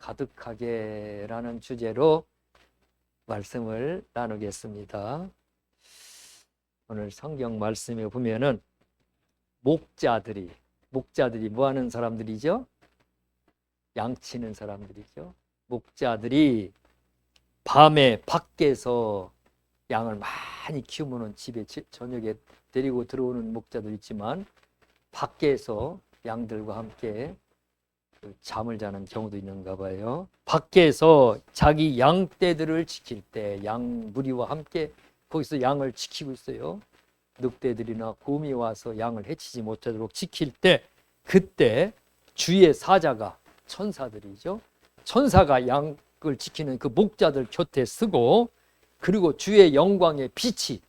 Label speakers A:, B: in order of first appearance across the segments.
A: 가득하게 라는 주제로 말씀을 나누겠습니다. 오늘 성경 말씀에 보면은 목자들이 뭐 하는 사람들이죠? 양치는 사람들이죠. 목자들이 밤에 밖에서 양을 많이 키우면 집에 저녁에 데리고 들어오는 목자들 있지만 밖에서 양들과 함께 잠을 자는 경우도 있는가 봐요. 밖에서 자기 양떼들을 지킬 때 양 무리와 함께 거기서 양을 지키고 있어요. 늑대들이나 곰이 와서 양을 해치지 못하도록 지킬 때 그때 주의 사자가 천사들이죠. 천사가 양을 지키는 그 목자들 곁에 서고 그리고 주의 영광의 빛이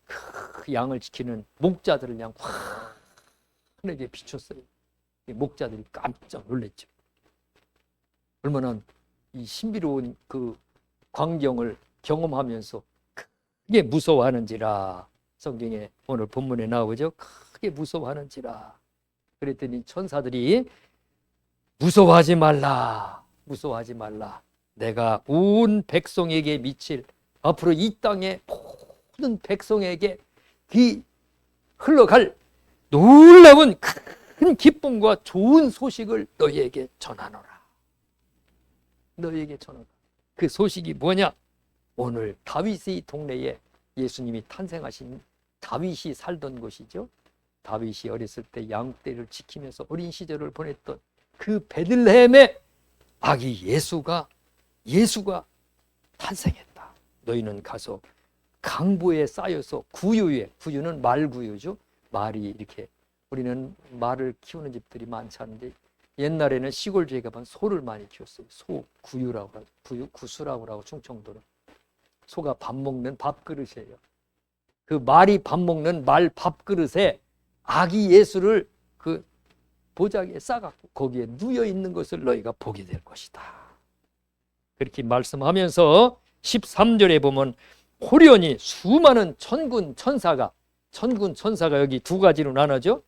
A: 그 양을 지키는 목자들을 그냥 환하게 비췄어요. 목자들이 깜짝 놀랐죠. 얼마나 이 신비로운 그 광경을 경험하면서 크게 무서워하는지라. 성경에 오늘 본문에 나오죠. 크게 무서워하는지라. 그랬더니 천사들이 무서워하지 말라. 내가 온 백성에게 미칠 앞으로 이 땅의 모든 백성에게 흘러갈 놀라운 큰 기쁨과 좋은 소식을 너희에게 전하노라. 그 소식이 뭐냐? 오늘 다윗의 동네에 예수님이 탄생하신 다윗이 살던 곳이죠. 다윗이 어렸을 때 양떼를 지키면서 어린 시절을 보냈던 그 베들레헴에 아기 예수가 탄생했다. 너희는 가서 강보에 쌓여서 구유는 말구유죠. 말이 이렇게 우리는 말을 키우는 집들이 많지 않은데 옛날에는 시골 지에 가면 소를 많이 키웠어요. 소 구유라고 하고 구수라고 하고 충청도는 소가 밥 먹는 밥그릇이에요. 그 말이 밥 먹는 말 밥그릇에 아기 예수를 그 보자기에 싸갖고 거기에 누워 있는 것을 너희가 보게 될 것이다. 그렇게 말씀하면서 13절에 보면 호련히 수많은 천군 천사가 여기 두 가지로 나눠져.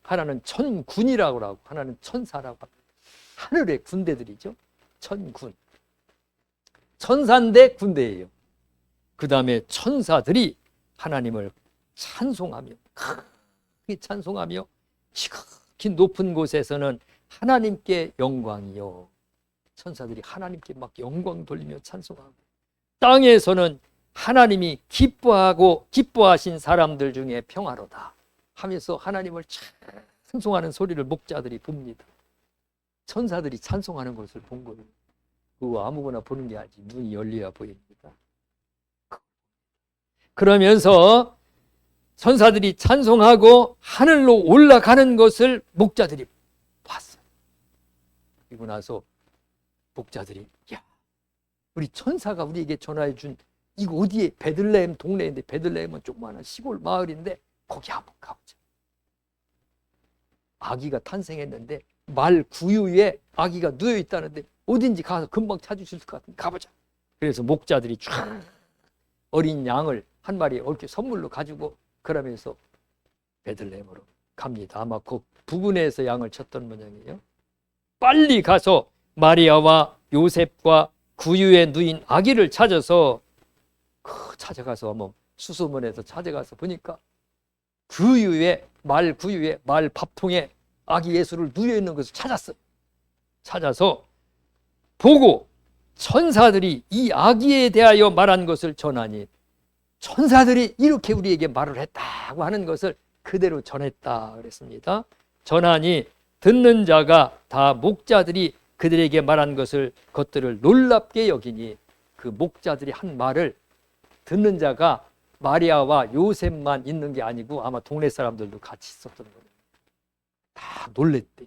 A: 하나는 천군이라고 하고 하나는 천사라고 합니다. 하늘의 군대들이죠. 천군. 천사인데 군대예요. 그 다음에 천사들이 하나님을 찬송하며 크게 찬송하며 지극히 높은 곳에서는 하나님께 영광이요. 천사들이 하나님께 막 영광 돌리며 찬송하고 땅에서는 하나님이 기뻐하신 사람들 중에 평화로다 하면서 하나님을 찬송하는 소리를 목자들이 봅니다. 천사들이 찬송하는 것을 본 거예요. 그거 아무거나 보는 게 아니지. 눈이 열려야 보입니다. 그러면서 천사들이 찬송하고 하늘로 올라가는 것을 목자들이 봤어요. 그리고 나서 목자들이 우리 천사가 우리에게 전화해 준 이거 어디에 베들레헴 동네인데 베들레헴은 조그마한 시골 마을인데 거기 한번 가보자. 아기가 탄생했는데 말 구유에 아기가 누워 있다는데 어딘지 가서 금방 찾으실 것 같은데 가보자. 그래서 목자들이 쫙 어린 양을 한 마리 이렇게 선물로 가지고 그러면서 베들레헴으로 갑니다. 아마 그 부근에서 양을 쳤던 모양이에요. 빨리 가서 마리아와 요셉과 구유에 누인 아기를 찾아가서 한번 수소문에서 찾아가서 보니까 말 구유에 말 밥통에 아기 예수를 누워 있는 것을 찾았어요. 찾아서 보고 천사들이 이 아기에 대하여 말한 것을 전하니 천사들이 이렇게 우리에게 말을 했다고 하는 것을 그대로 전했다 그랬습니다. 전하니 듣는 자가 다 목자들이 그들에게 말한 것들을 놀랍게 여기니 그 목자들이 한 말을 듣는 자가 마리아와 요셉만 있는 게 아니고 아마 동네 사람들도 같이 있었던 거예요. 다 놀랬대.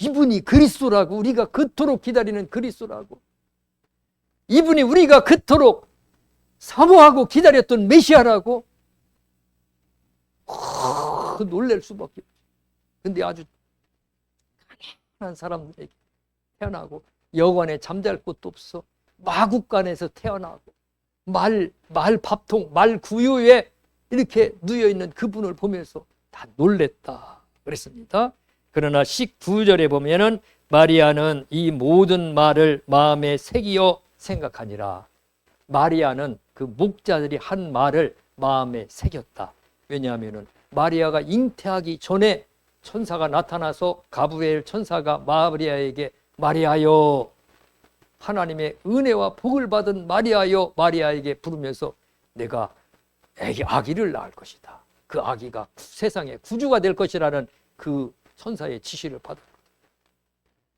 A: 이분이 그리스도라고, 우리가 그토록 기다리는 그리스도라고, 이분이 우리가 그토록 사모하고 기다렸던 메시아라고 놀랄 수밖에 없죠. 근데 아주 가난한 사람들에게 태어나고 여관에 잠잘 곳도 없어 마국간에서 태어나고 말 밥통, 말 구유에 이렇게 누워있는 그분을 보면서 다 놀랬다 그랬습니다. 그러나 19절에 보면은 마리아는 이 모든 말을 마음에 새기어 생각하니라. 마리아는 그 목자들이 한 말을 마음에 새겼다. 왜냐하면 마리아가 잉태하기 전에 천사가 나타나서 가브리엘 천사가 마리아에게 마리아여, 하나님의 은혜와 복을 받은 마리아여, 마리아에게 부르면서 내가 아기를 낳을 것이다. 그 아기가 세상의 구주가 될 것이라는 그 천사의 지시를 받았다.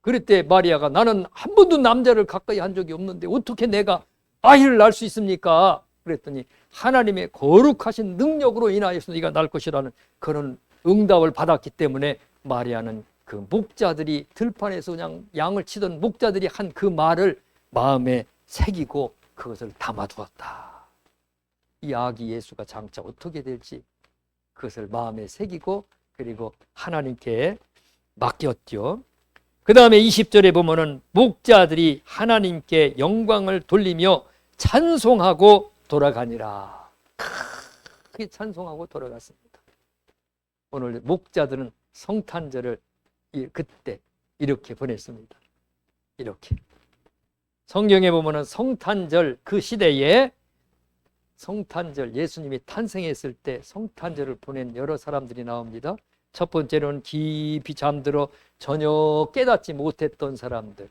A: 그랬대 마리아가 나는 한 번도 남자를 가까이 한 적이 없는데 어떻게 내가 아이를 낳을 수 있습니까? 그랬더니 하나님의 거룩하신 능력으로 인하여서 네가 낳을 것이라는 그런 응답을 받았기 때문에 마리아는 그 목자들이 들판에서 그냥 양을 치던 목자들이 한 그 말을 마음에 새기고 그것을 담아두었다. 이 아기 예수가 장차 어떻게 될지 그것을 마음에 새기고 그리고 하나님께 맡겼죠. 그 다음에 20절에 보면은 목자들이 하나님께 영광을 돌리며 찬송하고 돌아가니라. 크게 찬송하고 돌아갔습니다. 오늘 목자들은 성탄절을 그때 이렇게 보냈습니다. 이렇게 성경에 보면은 성탄절, 그 시대에 성탄절, 예수님이 탄생했을 때 성탄절을 보낸 여러 사람들이 나옵니다. 첫 번째로는 깊이 잠들어 전혀 깨닫지 못했던 사람들,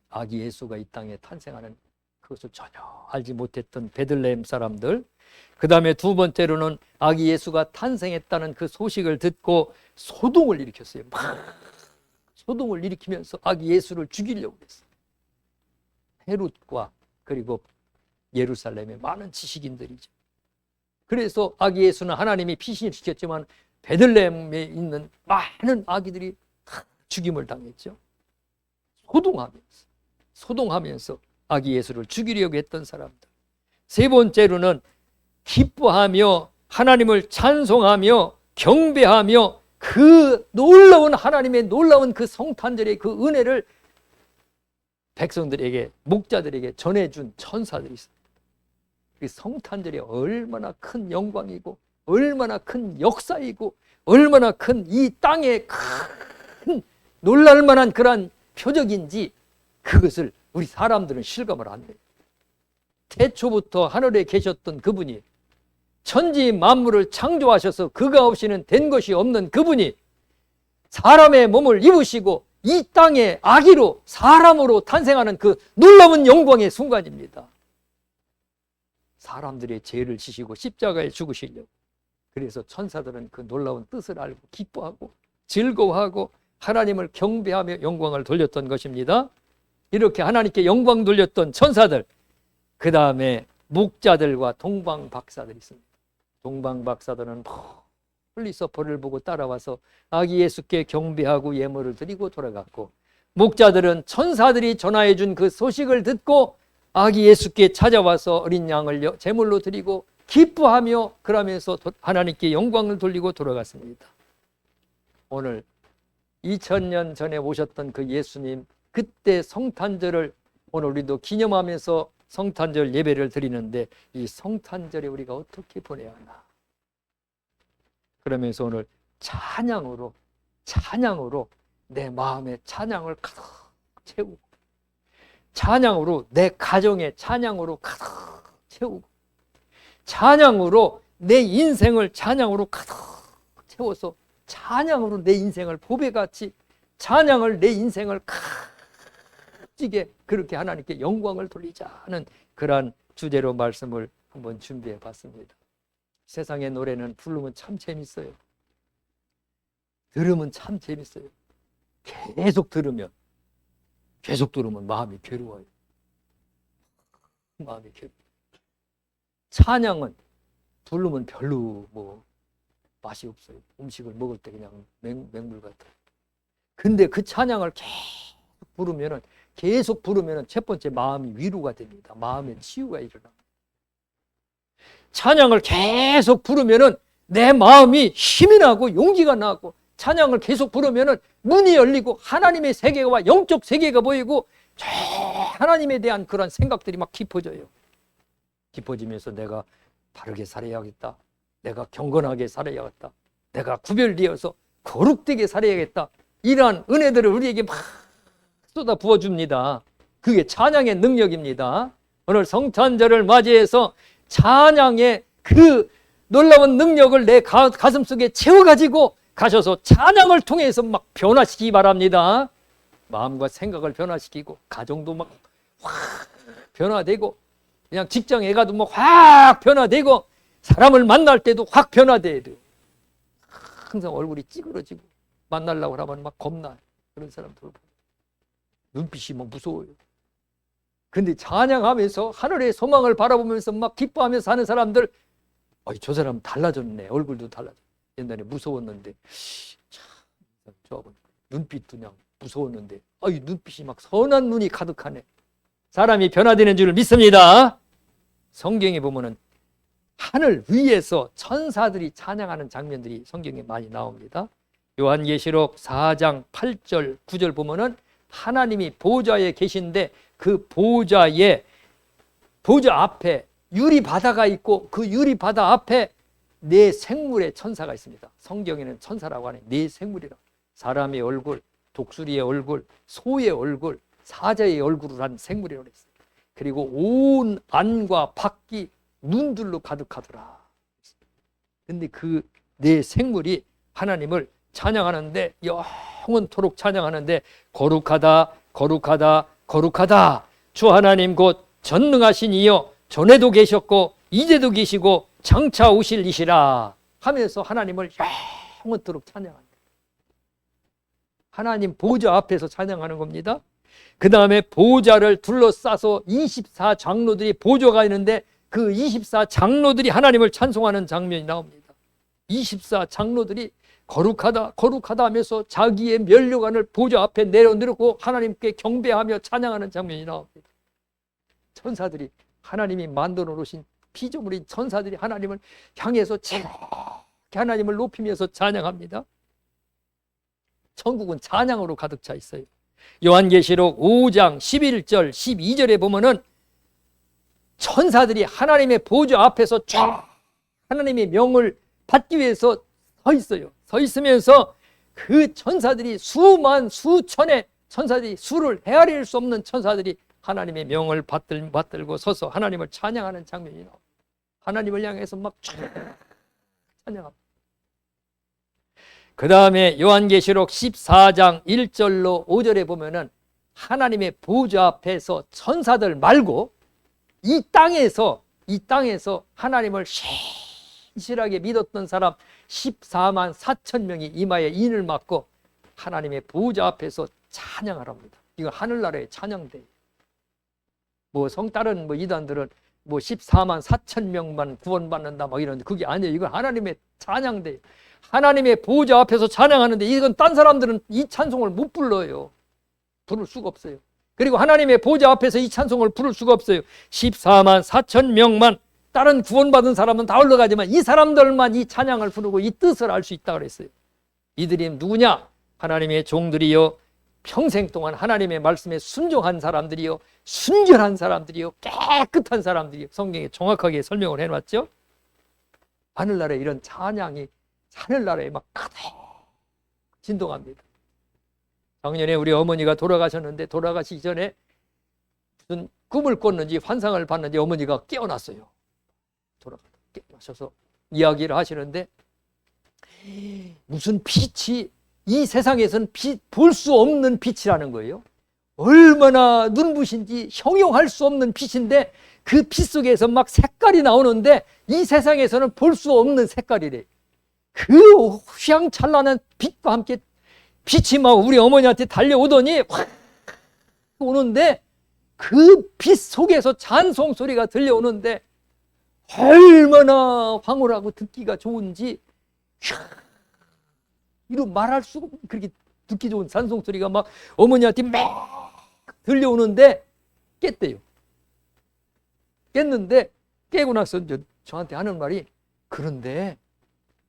A: 아기 예수가 이 땅에 탄생하는 그것을 전혀 알지 못했던 베들레헴 사람들. 그 다음에 두 번째로는 아기 예수가 탄생했다는 그 소식을 듣고 소동을 일으켰어요. 막 소동을 일으키면서 아기 예수를 죽이려고 했어요. 헤롯과 그리고 예루살렘의 많은 지식인들이죠. 그래서 아기 예수는 하나님이 피신시켰지만 베들레헴에 있는 많은 아기들이 다 죽임을 당했죠. 소동하면서 아기 예수를 죽이려고 했던 사람들. 세 번째로는 기뻐하며 하나님을 찬송하며 경배하며 그 놀라운 하나님의 놀라운 그 성탄절의 그 은혜를 백성들에게, 목자들에게 전해준 천사들이 있습니다. 그 성탄절이 얼마나 큰 영광이고 얼마나 큰 역사이고 얼마나 큰 이 땅에 큰 놀랄만한 그런 표적인지 그것을 우리 사람들은 실감을 안 해요. 태초부터 하늘에 계셨던 그분이, 천지 만물을 창조하셔서 그가 없이는 된 것이 없는 그분이 사람의 몸을 입으시고 이 땅에 아기로 사람으로 탄생하는 그 놀라운 영광의 순간입니다. 사람들의 죄를 지시고 십자가에 죽으시려고. 그래서 천사들은 그 놀라운 뜻을 알고 기뻐하고 즐거워하고 하나님을 경배하며 영광을 돌렸던 것입니다. 이렇게 하나님께 영광 돌렸던 천사들, 그 다음에 목자들과 동방박사들이 있습니다. 동방박사들은 멀리서 벌을 보고 따라와서 아기 예수께 경배하고 예물을 드리고 돌아갔고, 목자들은 천사들이 전하해 준 그 소식을 듣고 아기 예수께 찾아와서 어린 양을 제물로 드리고 기뻐하며 그러면서 하나님께 영광을 돌리고 돌아갔습니다. 오늘 2000년 전에 오셨던 그 예수님, 그때 성탄절을 오늘 우리도 기념하면서 성탄절 예배를 드리는데 이 성탄절에 우리가 어떻게 보내야 하나? 그러면서 오늘 찬양으로 내 마음에 찬양을 가득 채우고, 찬양으로 내 가정에 찬양으로 가득 채우고, 찬양으로 내 인생을 찬양으로 가득 채워서 찬양으로 내 인생을 보배같이, 찬양을 내 인생을 값지게 그렇게 하나님께 영광을 돌리자는 그러한 주제로 말씀을 한번 준비해 봤습니다. 세상의 노래는 부르면 참 재밌어요. 들으면 참 재밌어요. 계속 들으면 마음이 괴로워요. 마음이 괴로워요. 찬양은 부르면 별로 맛이 없어요. 음식을 먹을 때 그냥 맹물 같아요. 근데 그 찬양을 계속 부르면은 첫 번째 마음이 위로가 됩니다. 마음의 치유가 일어납니다. 찬양을 계속 부르면은 내 마음이 힘이 나고 용기가 나고, 찬양을 계속 부르면은 문이 열리고 하나님의 세계와 영적 세계가 보이고 하나님에 대한 그런 생각들이 막 깊어져요. 깊어지면서 내가 바르게 살아야겠다, 내가 경건하게 살아야겠다, 내가 구별되어서 거룩되게 살아야겠다, 이러한 은혜들을 우리에게 막 쏟아 부어줍니다. 그게 찬양의 능력입니다. 오늘 성탄절을 맞이해서 찬양의 그 놀라운 능력을 내 가슴 속에 채워가지고 가셔서 찬양을 통해서 막 변화시키기 바랍니다. 마음과 생각을 변화시키고 가정도 막 확 변화되고 그냥 직장에 가도 막 확 변화되고 사람을 만날 때도 확 변화돼야 돼요. 항상 얼굴이 찌그러지고 만나려고 하면 막 겁나. 그런 사람들 눈빛이 막 무서워요. 근데 찬양하면서 하늘의 소망을 바라보면서 막 기뻐하면서 사는 사람들, 저 사람 달라졌네. 얼굴도 달라졌네. 옛날에 무서웠는데 참 좋아 보니까 눈빛도 그냥 무서웠는데 눈빛이 막 선한 눈이 가득하네. 사람이 변화되는 줄 믿습니다. 성경에 보면은 하늘 위에서 천사들이 찬양하는 장면들이 성경에 많이 나옵니다. 요한계시록 4장 8절 9절 보면은 하나님이 보좌에 계신데 그 보좌 앞에 유리바다가 있고 그 유리바다 앞에 네 생물의 천사가 있습니다. 성경에는 천사라고 하네. 네 생물이라. 사람의 얼굴, 독수리의 얼굴, 소의 얼굴, 사자의 얼굴을 한 생물이라고 했어요. 그리고 온 안과 밖이 눈들로 가득하더라. 근데 그 네 생물이 하나님을 찬양하는데 영원토록 찬양하는데 거룩하다 거룩하다 거룩하다 주 하나님 곧 전능하신 이여 전에도 계셨고 이제도 계시고 장차 오실 이시라 하면서 하나님을 영원토록 찬양한다. 하나님 보좌 앞에서 찬양하는 겁니다. 그 다음에 보좌를 둘러싸서 24장로들이 보좌가 있는데 그 24장로들이 하나님을 찬송하는 장면이 나옵니다. 24장로들이 거룩하다 거룩하다 하면서 자기의 면류관을 보좌 앞에 내려놓고 하나님께 경배하며 찬양하는 장면이 나옵니다. 천사들이 하나님이 만들어 놓으신 피조물인 천사들이 하나님을 향해서 지극히 하나님을 높이면서 찬양합니다. 천국은 찬양으로 가득 차 있어요. 요한계시록 5장 11절 12절에 보면은 천사들이 하나님의 보좌 앞에서 쫙 하나님의 명을 받기 위해서 서 있어요. 서 있으면서 그 천사들이 수만 수천의 천사들이 수를 헤아릴 수 없는 천사들이 하나님의 명을 받들고 서서 하나님을 찬양하는 장면이 나옵니다. 하나님을 향해서 막 찬양합니다. 그 다음에 요한계시록 14장 1절로 5절에 보면은 하나님의 보좌 앞에서 천사들 말고 이 땅에서 하나님을 신실하게 믿었던 사람 14만 4천 명이 이마에 인을 맞고 하나님의 보좌 앞에서 찬양하랍니다. 이건 하늘나라의 찬양대. 다른 이단들은 14만 4천 명만 구원받는다 이러는데 그게 아니에요. 이건 하나님의 찬양대. 하나님의 보좌 앞에서 찬양하는데 이건 딴 사람들은 이 찬송을 못 불러요. 부를 수가 없어요. 그리고 하나님의 보좌 앞에서 이 찬송을 부를 수가 없어요. 14만 4천 명만 다른 구원받은 사람은 다 올라가지만 이 사람들만 이 찬양을 부르고 이 뜻을 알 수 있다고 그랬어요. 이들이 누구냐? 하나님의 종들이요 평생 동안 하나님의 말씀에 순종한 사람들이요 순결한 사람들이요 깨끗한 사람들이요. 성경에 정확하게 설명을 해놨죠. 하늘나라에 이런 찬양이 하늘나라에 막 가득 진동합니다. 작년에 우리 어머니가 돌아가셨는데 돌아가시기 전에 무슨 꿈을 꿨는지 환상을 봤는지 어머니가 깨어났어요. 깨어나셔서 이야기를 하시는데 무슨 빛이 이 세상에서는 볼 수 없는 빛이라는 거예요. 얼마나 눈부신지 형용할 수 없는 빛인데 그 빛 속에서 막 색깔이 나오는데 이 세상에서는 볼 수 없는 색깔이래. 그 휘황찬란한 빛과 함께 빛이 막 우리 어머니한테 달려오더니 확 오는데 그 빛 속에서 찬송 소리가 들려오는데 얼마나 황홀하고 듣기가 좋은지 이루 말할 수가 없는 그렇게 듣기 좋은 찬송 소리가 막 어머니한테 막 들려오는데 깼대요. 깼는데 깨고 나서 저한테 하는 말이 그런데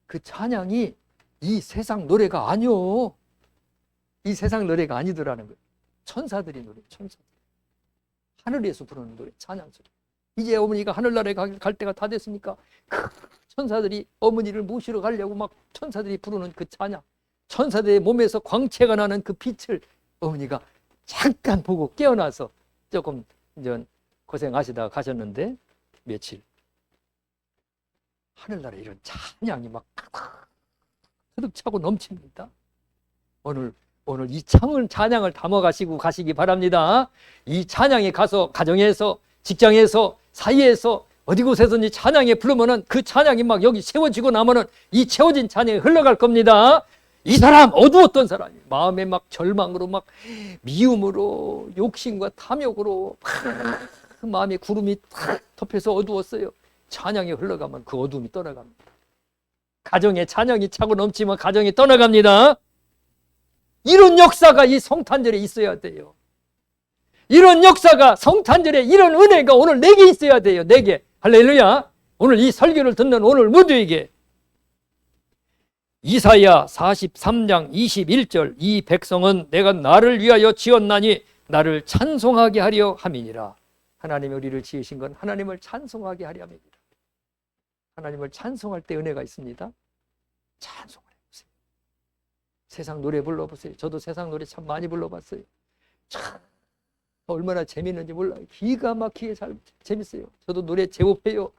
A: 그 찬양이 이 세상 노래가 아니오. 이 세상 노래가 아니더라는 거예요. 천사들이 노래, 천사들. 하늘에서 부르는 노래, 찬양 소리. 이제 어머니가 하늘나라에 갈 때가 다 됐으니까 그 천사들이 어머니를 모시러 가려고 막 천사들이 부르는 그 찬양. 천사들의 몸에서 광채가 나는 그 빛을 어머니가 잠깐 보고 깨어나서 조금 이제 고생하시다가 가셨는데, 며칠 하늘나라에 이런 찬양이 막 가득 차고 넘칩니다. 오늘 이 찬양을 담아가시고 가시기 바랍니다. 이 찬양이 가서 가정에서, 직장에서, 사이에서 어디 곳에서든지 찬양에 부르면은 그 찬양이 막 여기 채워지고 나면은 이 채워진 찬양이 흘러갈 겁니다. 이 사람, 어두웠던 사람이 마음에 막 절망으로, 막 미움으로, 욕심과 탐욕으로 막 마음에 구름이 탁 덮여서 어두웠어요. 찬양이 흘러가면 그 어둠이 떠나갑니다. 가정에 찬양이 차고 넘치면 가정이 떠나갑니다. 이런 역사가 이 성탄절에 있어야 돼요. 이런 역사가 성탄절에, 이런 은혜가 오늘 내게 있어야 돼요. 내게. 할렐루야. 오늘 이 설교를 듣는 오늘 모두에게. 이사야 43장 21절, 이 백성은 내가 나를 위하여 지었나니 나를 찬송하게 하려 함이니라. 하나님이 우리를 지으신 건 하나님을 찬송하게 하려 함이니라. 하나님을 찬송할 때 은혜가 있습니다. 찬송을 해보세요. 세상 노래 불러보세요. 저도 세상 노래 참 많이 불러봤어요. 참 얼마나 재밌는지 몰라요. 기가 막히게 재밌어요. 저도 노래 제법해요.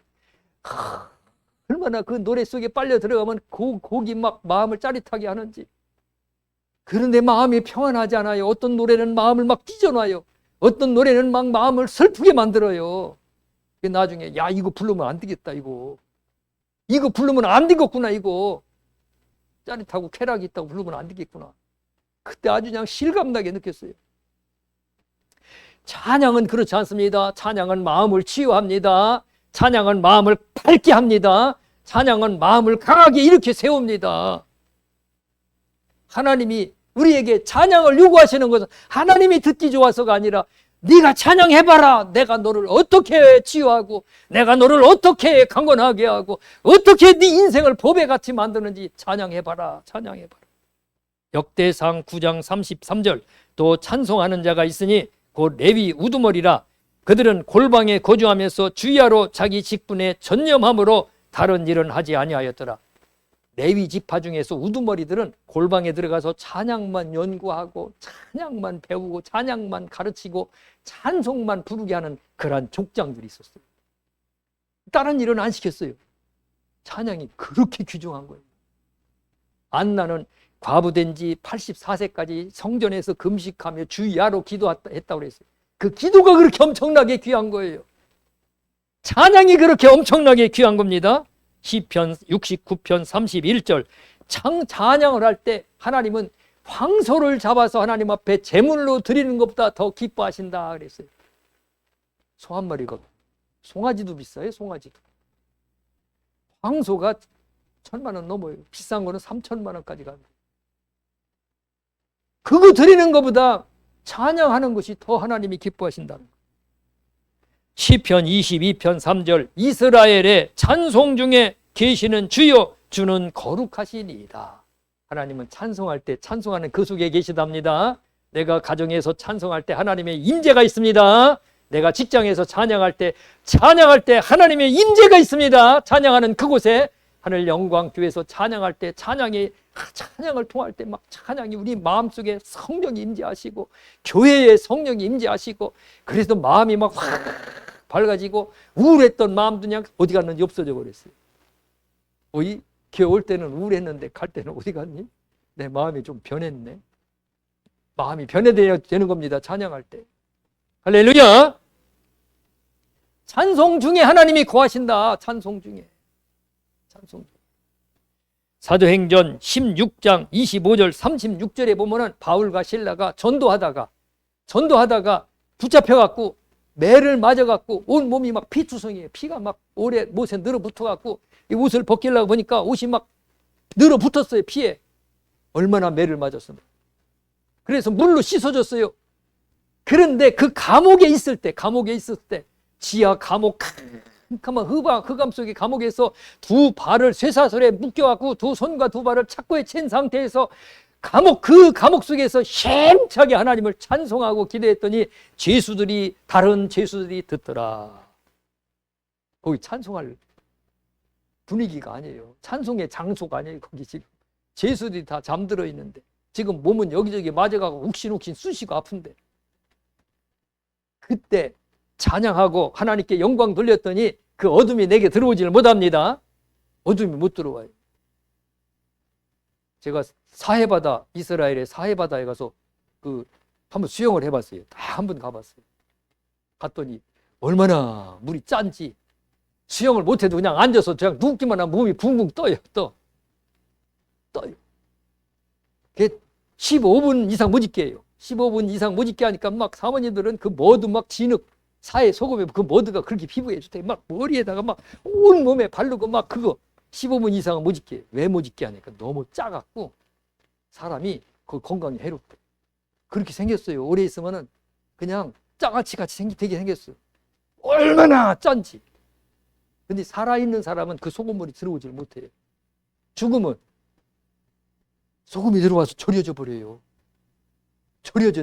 A: 얼마나 그 노래 속에 빨려 들어가면 곡이 막 마음을 짜릿하게 하는지. 그런데 마음이 평안하지 않아요. 어떤 노래는 마음을 막 찢어놔요. 어떤 노래는 막 마음을 슬프게 만들어요. 나중에 야, 이거 부르면 안 되겠다. 이거 부르면 안 되겠구나. 이거 짜릿하고 쾌락이 있다고 부르면 안 되겠구나. 그때 아주 그냥 실감나게 느꼈어요. 찬양은 그렇지 않습니다. 찬양은 마음을 치유합니다. 찬양은 마음을 밝게 합니다. 찬양은 마음을 강하게 이렇게 세웁니다. 하나님이 우리에게 찬양을 요구하시는 것은 하나님이 듣기 좋아서가 아니라 네가 찬양해봐라. 내가 너를 어떻게 치유하고 내가 너를 어떻게 강건하게 하고 어떻게 네 인생을 보배같이 만드는지 찬양해봐라. 찬양해봐라. 역대상 9장 33절, 또 찬송하는 자가 있으니 곧 레위 우두머리라. 그들은 골방에 거주하면서 주야로 자기 직분에 전념함으로 다른 일은 하지 아니하였더라. 레위 지파 중에서 우두머리들은 골방에 들어가서 찬양만 연구하고 찬양만 배우고 찬양만 가르치고 찬송만 부르게 하는 그러한 족장들이 있었어요. 다른 일은 안 시켰어요. 찬양이 그렇게 귀중한 거예요. 안나는 과부된 지 84세까지 성전에서 금식하며 주야로 기도했다고 그랬어요. 그 기도가 그렇게 엄청나게 귀한 거예요. 찬양이 그렇게 엄청나게 귀한 겁니다. 시편 69편 31절, 찬양을 할 때 하나님은 황소를 잡아서 하나님 앞에 제물로 드리는 것보다 더 기뻐하신다 그랬어요. 소 한 마리가, 송아지도 비싸요. 송아지도. 황소가 1,000만 원 넘어요. 비싼 거는 3,000만 원까지 갑니다. 그거 드리는 것보다 찬양하는 것이 더 하나님이 기뻐하신다는 거예요. 시편 22편 3절, 이스라엘의 찬송 중에 계시는 주여, 주는 거룩하시니이다. 하나님은 찬송할 때 찬송하는 그 속에 계시답니다. 내가 가정에서 찬송할 때 하나님의 임재가 있습니다. 내가 직장에서 찬양할 때 하나님의 임재가 있습니다. 찬양하는 그곳에 하늘 영광 교회에서 찬양할 때 찬양을 통할 때 막 찬양이 우리 마음속에 성령이 임재하시고 교회에 성령이 임재하시고 그래서 마음이 막 확 밝아지고 우울했던 마음도 그냥 어디 갔는지 없어져 버렸어요. 어이 교회 올 때는 우울했는데 갈 때는 어디 갔니? 내 마음이 좀 변했네. 마음이 변해야 되는 겁니다. 찬양할 때. 할렐루야. 찬송 중에 하나님이 거하신다. 찬송 중에. 사도행전 16장 25절 36절에 보면은 바울과 실라가 전도하다가 붙잡혀갖고 매를 맞아갖고 온 몸이 막 피투성이에요. 피가 막 오래 못에 늘어붙어갖고 이 옷을 벗기려고 보니까 옷이 막 늘어붙었어요. 피에. 얼마나 매를 맞았습니까? 그래서 물로 씻어줬어요. 그런데 그 감옥에 있을 때 지하 감옥 흑암 속의 감옥에서 두 발을 쇠사슬에 묶여갖고 두 손과 두 발을 착고에 챈 상태에서 그 감옥 속에서 힘차게 하나님을 찬송하고 기도했더니 다른 죄수들이 듣더라. 거기 찬송할 분위기가 아니에요. 찬송의 장소가 아니에요. 거기 지금 죄수들이 다 잠들어 있는데 지금 몸은 여기저기 맞아가고 욱신욱신 쑤시고 아픈데 그때 찬양하고 하나님께 영광 돌렸더니 그 어둠이 내게 들어오지를 못합니다. 어둠이 못 들어와요. 제가 사해바다, 이스라엘의 사해바다에 가서 한번 수영을 해봤어요. 다 한번 가봤어요. 갔더니 얼마나 물이 짠지 수영을 못해도 그냥 앉아서 그냥 눕기만 하면 몸이 붕붕 떠요. 떠요. 그게 15분 이상 못 있게 해요. 15분 이상 못 있게 하니까 막 사모님들은 그 머드 막 진흙 사해 소금에 그 머드가 그렇게 피부에 좋대. 막 머리에다가 막 온 몸에 바르고 막 그거 15분 이상은 못 있게 해요. 왜 못 있게 하니까 너무 짜갖고 사람이 그 건강에 해롭대. 그렇게 생겼어요. 오래 있으면은 그냥 짜같이 같이 되게 생겼어요. 얼마나 짠지. 근데 살아있는 사람은 그 소금물이 들어오질 못해요. 죽으면 소금이 들어와서 절여져 버려요.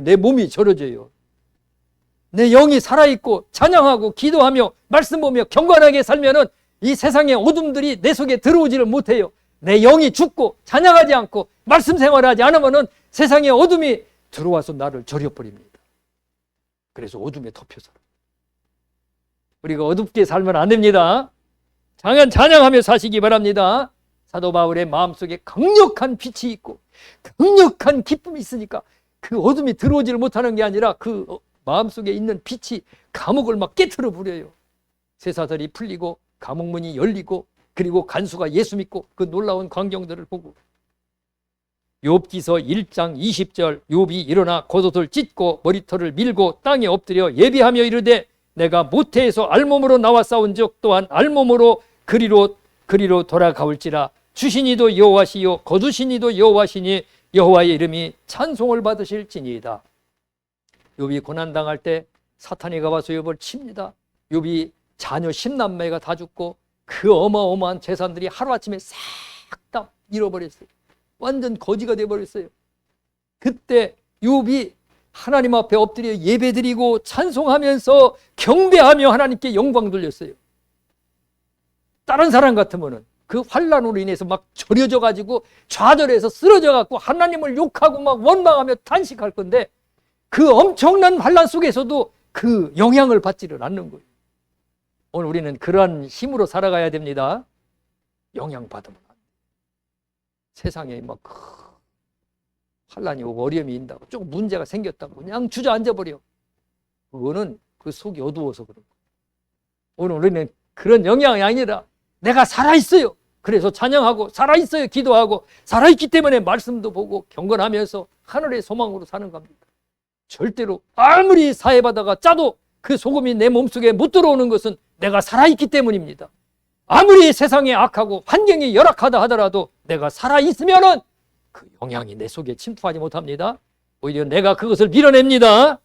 A: 내 몸이 절여져요. 내 영이 살아있고 찬양하고 기도하며 말씀 보며 경건하게 살면은 이 세상의 어둠들이 내 속에 들어오지를 못해요. 내 영이 죽고 찬양하지 않고 말씀 생활하지 않으면은 세상의 어둠이 들어와서 나를 절여버립니다. 그래서 어둠에 덮여 살아. 우리가 어둡게 살면 안 됩니다. 찬양하며 사시기 바랍니다. 사도 바울의 마음속에 강력한 빛이 있고 강력한 기쁨이 있으니까 그 어둠이 들어오지를 못하는 게 아니라 그 마음속에 있는 빛이 감옥을 막 깨트려 부려요. 쇠사슬이 풀리고 감옥문이 열리고 그리고 간수가 예수 믿고 그 놀라운 광경들을 보고 욥기서 1장 20절 욥이 일어나 겉옷을 찢고 머리털을 밀고 땅에 엎드려 예비하며 이르되 내가 모태에서 알몸으로 나와 싸운 적 또한 알몸으로 그리로 돌아가올지라 주시니도 여호와시요 거두시니도 여호와시니 여호와의 이름이 찬송을 받으실지니이다. 욥이 고난당할 때 사탄이 가와서 욥을 칩니다. 욥이 자녀 10남매가 다 죽고 그 어마어마한 재산들이 하루아침에 싹 다 잃어버렸어요. 완전 거지가 돼버렸어요. 그때 욥이 하나님 앞에 엎드려 예배드리고 찬송하면서 경배하며 하나님께 영광 돌렸어요. 다른 사람 같으면은 그 환난으로 인해서 막 절여져 가지고 좌절해서 쓰러져 갖고 하나님을 욕하고 막 원망하며 탄식할 건데 그 엄청난 환난 속에서도 그 영향을 받지를 않는 거예요. 오늘 우리는 그러한 힘으로 살아가야 됩니다. 영향받으면 안 돼요. 세상에 막 환난이 오고 어려움이 있다고 조금 문제가 생겼다고 그냥 주저앉아버려. 그거는 그 속이 어두워서 그런 거예요. 오늘 우리는 그런 영향이 아니라 내가 살아있어요. 그래서 찬양하고 살아있어요. 기도하고 살아있기 때문에 말씀도 보고 경건하면서 하늘의 소망으로 사는 겁니다. 절대로 아무리 사해바다가 짜도 그 소금이 내 몸속에 못 들어오는 것은 내가 살아있기 때문입니다. 아무리 세상이 악하고 환경이 열악하다 하더라도 내가 살아있으면은 그 영향이 내 속에 침투하지 못합니다. 오히려 내가 그것을 밀어냅니다.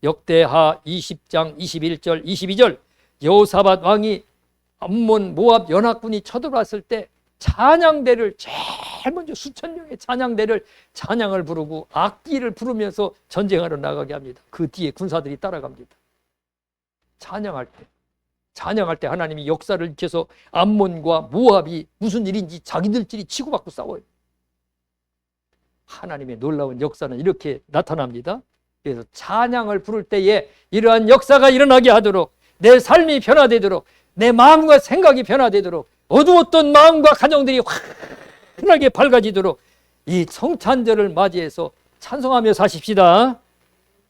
A: 역대하 20장 21절 22절 여호사밧 왕이 암몬 모압 연합군이 쳐들어왔을 때 찬양대를 제일 먼저 수천 명의 찬양대를 찬양을 부르고 악기를 부르면서 전쟁하러 나가게 합니다. 그 뒤에 군사들이 따라갑니다. 찬양할 때 하나님이 역사를 일으켜서 암몬과 모압이 무슨 일인지 자기들끼리 치고받고 싸워요. 하나님의 놀라운 역사는 이렇게 나타납니다. 그래서 찬양을 부를 때에 이러한 역사가 일어나게 하도록 내 삶이 변화되도록 내 마음과 생각이 변화되도록 어두웠던 마음과 가정들이 환하게 밝아지도록 이 성찬절을 맞이해서 찬송하며 사십시다.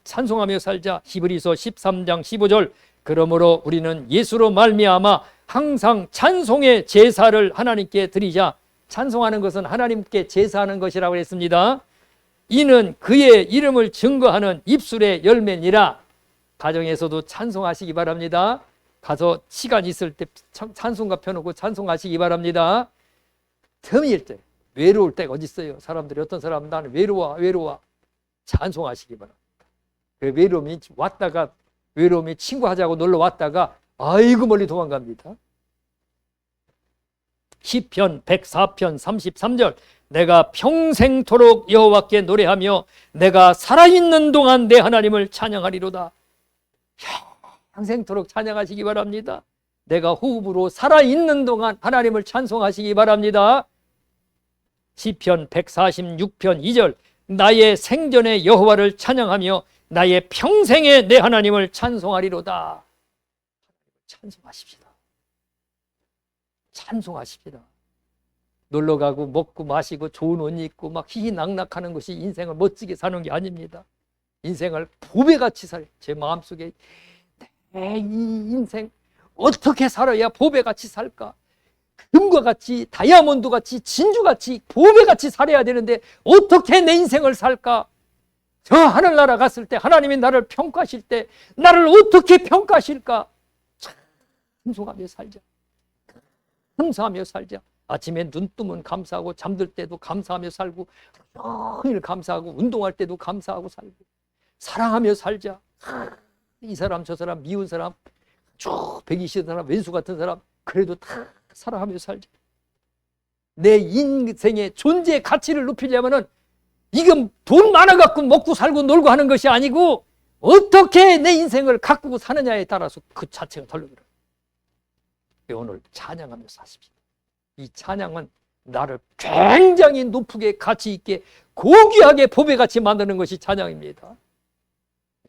A: 찬송하며 살자. 히브리서 13장 15절 그러므로 우리는 예수로 말미암아 항상 찬송의 제사를 하나님께 드리자. 찬송하는 것은 하나님께 제사하는 것이라고 했습니다. 이는 그의 이름을 증거하는 입술의 열매니라. 가정에서도 찬송하시기 바랍니다. 가서 시간 있을 때 찬송가 펴놓고 찬송하시기 바랍니다. 틈일 때, 외로울 때가 어디 있어요? 사람들이 어떤 사람은 나는 외로워 찬송하시기 바랍니다. 그 외로움이 친구하자고 놀러 왔다가 아이고 멀리 도망갑니다. 시편 104편 33절 내가 평생토록 여호와께 노래하며 내가 살아있는 동안 내 하나님을 찬양하리로다. 평생토록 찬양하시기 바랍니다. 내가 호흡으로 살아있는 동안 하나님을 찬송하시기 바랍니다. 시편 146편 2절 나의 생전에 여호와를 찬양하며 나의 평생에 내 하나님을 찬송하리로다. 찬송하십시다. 찬송하십시다. 놀러가고 먹고 마시고 좋은 옷 입고 막 희희낙낙하는 것이 인생을 멋지게 사는 게 아닙니다. 인생을 보배같이 살, 제 마음속에 내 이 인생 어떻게 살아야 보배같이 살까? 금과 같이 다이아몬드 같이 진주같이 보배같이 살아야 되는데 어떻게 내 인생을 살까? 저 하늘나라 갔을 때 하나님이 나를 평가하실 때 나를 어떻게 평가하실까? 찬송하며 살자. 감사하며 살자. 아침에 눈 뜨면 감사하고 잠들 때도 감사하며 살고 종일 감사하고 운동할 때도 감사하고 살고 사랑하며 살자. 이 사람 저 사람 미운 사람 쭉 배기 싫은 사람 왼수 같은 사람 그래도 다 사랑하며 살자. 내 인생의 존재의 가치를 높이려면은 이건 돈 많아갖고 먹고 살고 놀고 하는 것이 아니고 어떻게 내 인생을 가꾸고 사느냐에 따라서 그 자체가 달라요. 오늘 찬양하며 사십시오. 이 찬양은 나를 굉장히 높게 가치 있게 고귀하게 보배같이 만드는 것이 찬양입니다.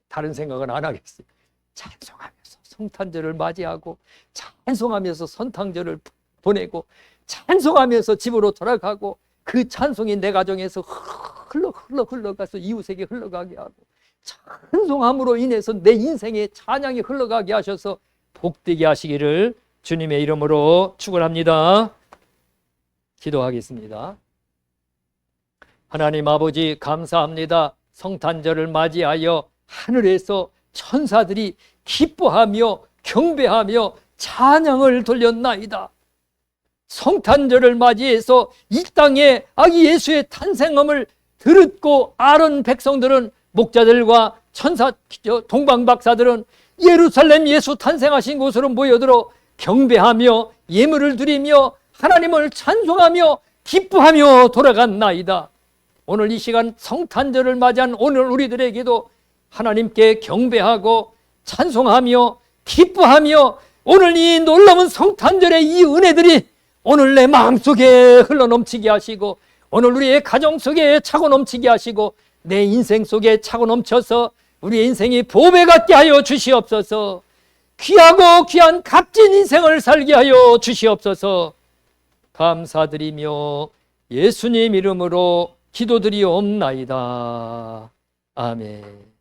A: 다른 생각은 안 하겠어요. 찬송하면서 성탄절을 맞이하고 찬송하면서 선탕절을 보내고 찬송하면서 집으로 돌아가고 그 찬송이 내 가정에서 흘러가서 이웃에게 흘러가게 하고 찬송함으로 인해서 내 인생에 찬양이 흘러가게 하셔서 복되게 하시기를 주님의 이름으로 축원합니다. 기도하겠습니다. 하나님 아버지 감사합니다. 성탄절을 맞이하여 하늘에서 천사들이 기뻐하며 경배하며 찬양을 돌렸나이다. 성탄절을 맞이해서 이 땅에 아기 예수의 탄생음을 들었고 아는 백성들은 목자들과 천사 동방박사들은 예루살렘 예수 탄생하신 곳으로 모여들어 경배하며 예물을 드리며 하나님을 찬송하며 기뻐하며 돌아갔나이다. 오늘 이 시간 성탄절을 맞이한 오늘 우리들에게도 하나님께 경배하고 찬송하며 기뻐하며 오늘 이 놀라운 성탄절의 이 은혜들이 오늘 내 마음속에 흘러넘치게 하시고 오늘 우리의 가정 속에 차고 넘치게 하시고 내 인생 속에 차고 넘쳐서 우리의 인생이 보배 같게 하여 주시옵소서. 귀하고 귀한 값진 인생을 살게 하여 주시옵소서. 감사드리며 예수님 이름으로 기도드리옵나이다. 아멘.